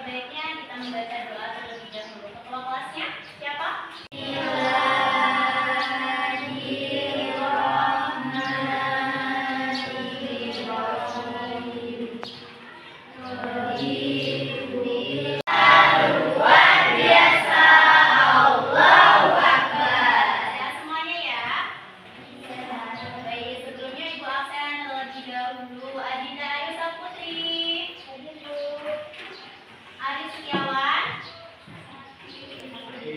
sebaiknya kita membaca doa terlebih dahulu. Ketua kelasnya siapa?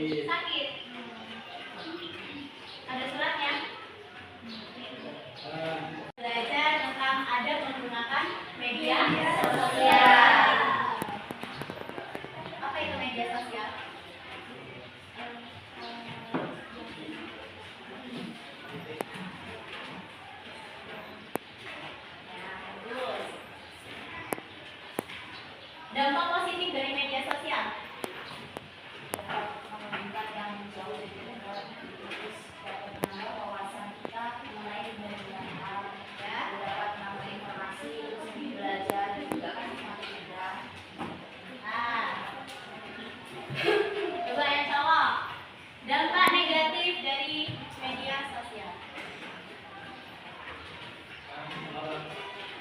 Sakit. Ada suratnya. Belajar tentang adab menggunakan media sosial. Apa itu media sosial? Dampak positif dari media sosial. Coba yang cowok. Dampak negatif dari media sosial.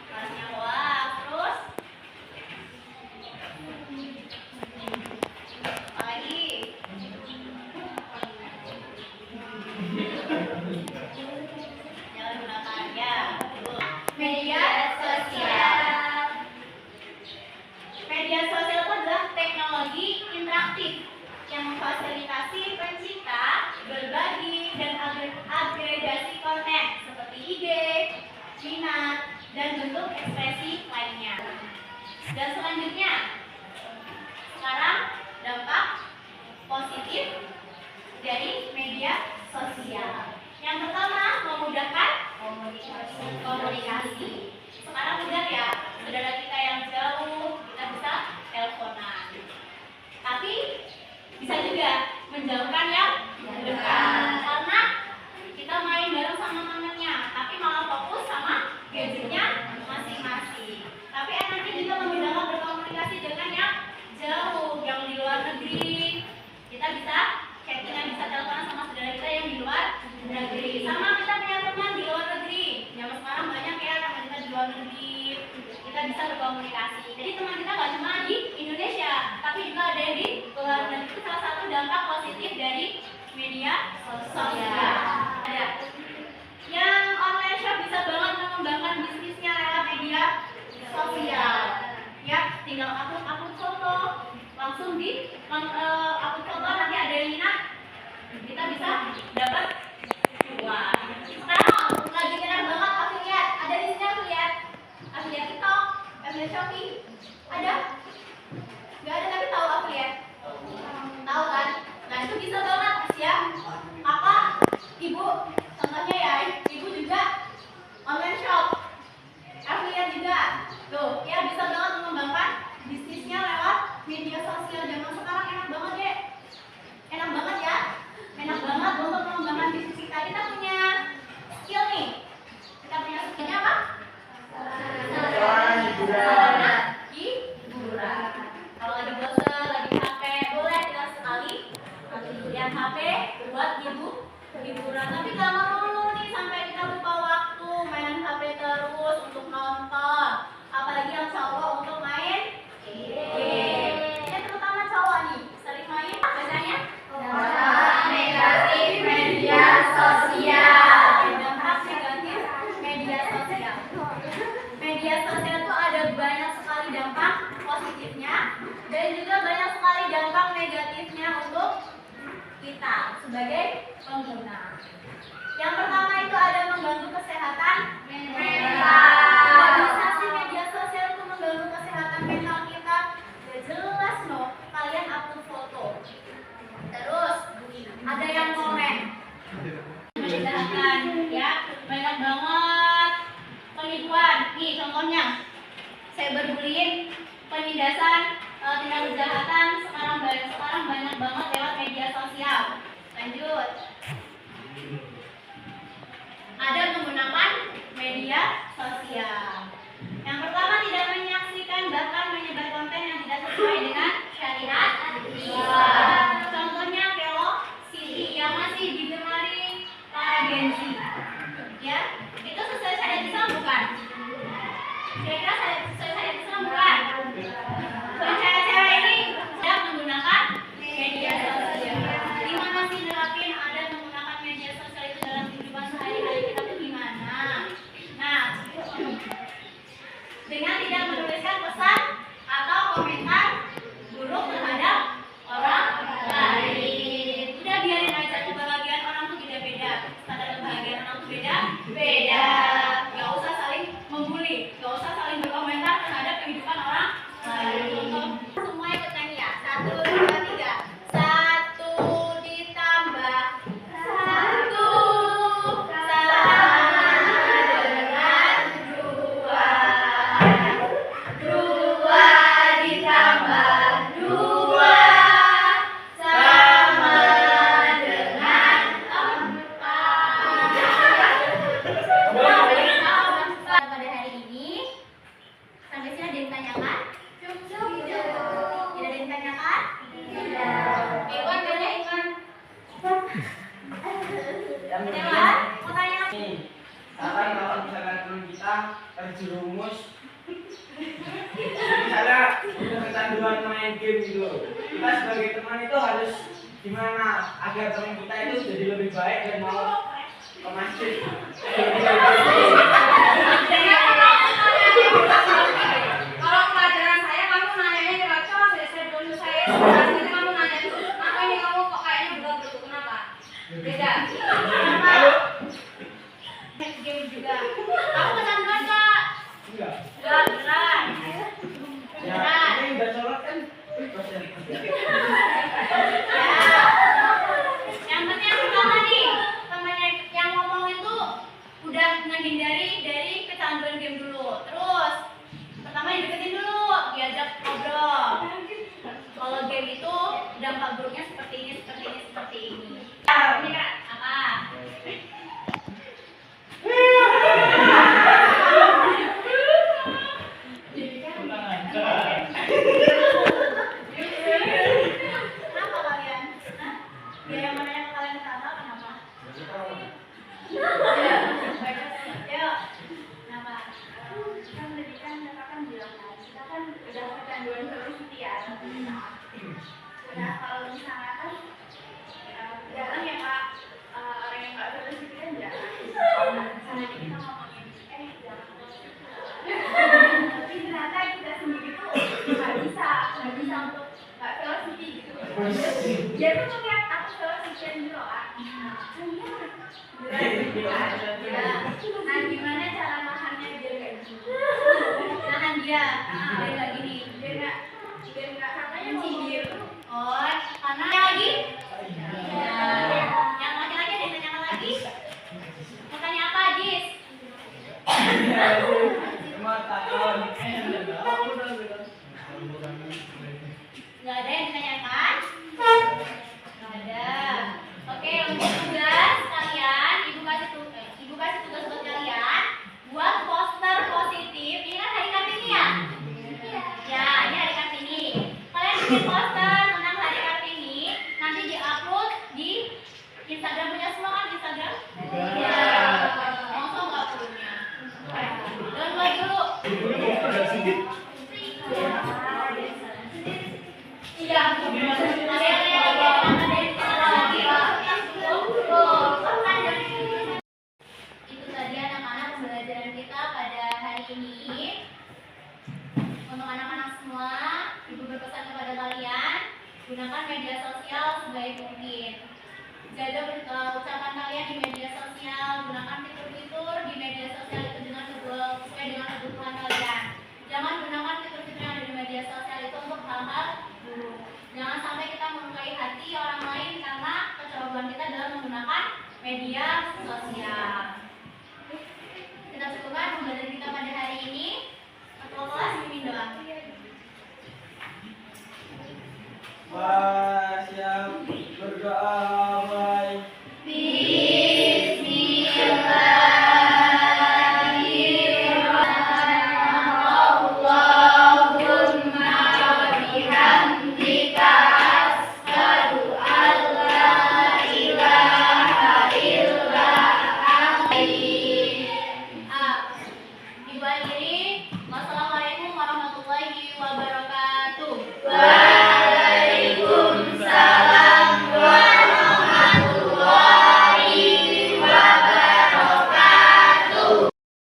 Kelasnya hoax, terus apa lagi? Jangan gunakan ya. Media sosial. Media sosial itu adalah teknologi interaktif yang memfasilitasi pencipta berbagi dan agregasi konten seperti IG, minat, dan bentuk ekspresi lainnya. Dan selanjutnya, sekarang dampak positif dari media sosial. Yang pertama, memudahkan komunikasi. Sekarang mudah ya, saudara kita yang jauh, kita bisa teleponan. Tapi bisa juga menjauhkan yang dekat, karena kita main bareng sama temennya, tapi malah fokus sama gadgetnya masing-masing. Tapi enaknya juga memudahkan berkomunikasi dengan yang jauh, yang di luar negeri. Kita bisa chattingan, bisa teleponan sama saudara kita yang di luar negeri. Sama kita punya teman di luar negeri. Zaman sekarang banyak ya teman kita di luar negeri. Kita bisa berkomunikasi. Jadi teman kita nggak cuma di Indonesia, tapi juga ada yang di luar negeri. Itu salah satu dampak positif dari media sosial. Ada yang online shop bisa banget mengembangkan bisnisnya lewat media sosial. Ya, tinggal upload foto, langsung di upload foto, nanti ada yang minat, kita bisa dapat uang. Sekarang lagi keren banget afiliat. Ada di sini afiliat TikTok, afiliat Shopee. Ada? Gak ada tapi tahu afiliat? Tahu kan? Nah itu bisa banget ya. Apa? Ibu, contohnya ya, ibu juga online shop, afiliat juga. Tuh, ya bisa banget mengembangkan bisnisnya lewat media sosial. Zaman sekarang enak banget deh. Enak banget ya. Enak banget untuk mengembangkan bisnis kita. Kita punya skill nih. Kita punya skillnya apa? Hiburan. Kalau lagi bosan, lagi capek, boleh kita sekali lihat HP buat hiburan. Tapi gak mau nih sampai kita lupa waktu main HP terus untuk nonton. Apalagi yang cowok untuk main game. Yang terutama cowok nih sering main bacanya negatif media sosial. Dampak negatif media sosial. Media sosial itu ada banyak sekali dampak positifnya dan juga banyak sekali dampak negatifnya untuk kita sebagai pengguna. Yang pertama itu ada mengganggu kesehatan mental. Bisa sih media sosial itu mengganggu kesehatan mental kita? Udah jelas loh, kalian upload foto. Terus ada yang komen menjelaskan ya, banyak banget penipuan. Nih contohnya, cyberbullying, penindasan, tindak kejahatan sekarang banyak banget lewat media sosial. Lanjut. Ada menggunakan media sosial. Yang pertama, tidak menyaksikan bahkan menyebar konten yang tidak sesuai dengan syariat Islam. Contohnya velocity yang masih digemari para Gen Z. Ya, itu sesuai syariat Islam bukan? Kira-kira sesuai syariat Islam bukan? Cewek-cewek ini sedang menggunakan media sosial. Gimana sih nerapin ada menggunakan media sosial itu dalam kehidupan sehari-hari kita tuh gimana? Nah, dengan tidak menuliskan pesan atau komentar buruk terhadap orang lain. Udah biarin aja, kebahagiaan orang tuh beda-beda. Standar kebahagiaan orang tuh beda-beda. Gak usah saling membuli, gak usah saling berkomentar terhadap kehidupan orang lain. Semua ikut nyanyi ya. 1, 2, 3. 1 ditambah 1 sama dengan 2. 2 ditambah 2 sama dengan 4. Pada hari ini sampai sini ada yang ditanyakan? Cukup. Tidak ada yang ditanyakan? Tidak. Iwan tanya Iwan. Iwan, mau tanya apa? Sekarang kalau misalkan teman kita terjerumus, misalnya udah kecanduan main game gitu, kita sebagai teman itu harus gimana agar teman kita itu jadi lebih baik dan mau ke masjid. Kalau pelajaran saya kamu nanyanya ke Baca, saya dulu saya nanti kamu nanya tuh, kenapa ini kamu kok kayaknya belum betul kenapa? Beda. Game juga. Kamu kecanduan nggak? Enggak. Nggak, beneran. Ya, Beneran. ini udah sholat kan? Ya. Yang penting yang pertama nih, temannya yang ngomong itu udah menghindari dari kecanduan game dulu. Terus pertama dideketin dulu, diajak ngobrol. Kalau game itu dampak buruknya seperti ini, seperti ini, seperti ini. Ini Kak, apa? Kenapa kalian? Hah? Dia yang menanya ke kalian kenapa? Kenapa? Yuk. Kenapa? Kan tadi kan kakak kan bilang kan, kita kan udah kecanduan velocity ya. Nah, kalau misalnya kan jarang ya Kak, orang yang nggak velocity kan jarang. Misalnya kita ngomongin, jangan velocity. Tapi ternyata kita sendiri tuh nggak bisa untuk nggak velocity gitu. Dia tuh ngeliat aku velocity gitu loh Kak. Nah, gimana cara nahannya biar kayak gitu? Nahan dia, biar nggak gini, biar nggak katanya mencibir. Oh, karena yang lagi? Yang laki-laki ada yang tanya lagi? Mau tanya apa, Jis? Nggak ada yang ditanyakan? Nggak ada. Oke, untuk tugas kalian, ibu kasih tugas buat kalian buat poster positif. Ini kan hari Kartini ya? Ya, ini hari Kartini. Kalian bikin poster tentang hari Kartini, nanti diupload di Instagram punya semua kan Instagram? Iya. Masa nggak punya? Download dulu. Iya. Itu tadi anak-anak pembelajaran kita pada hari ini. Untuk anak-anak semua, ibu berpesan kepada kalian, gunakan media sosial sebaik mungkin. Jaga ucapan kalian di media sosial, gunakan fitur-fitur di media sosial itu sesuai dengan kebutuhan kalian. Jangan gunakan fitur-fitur yang ada di media sosial itu untuk hal-hal buruk. Jangan sampai kita melukai hati orang lain karena kecerobohan kita dalam menggunakan media sosial. Kita cukupkan pembelajaran kita pada hari ini. Ketua kelas mimpin doa. Wah, siap berdoa.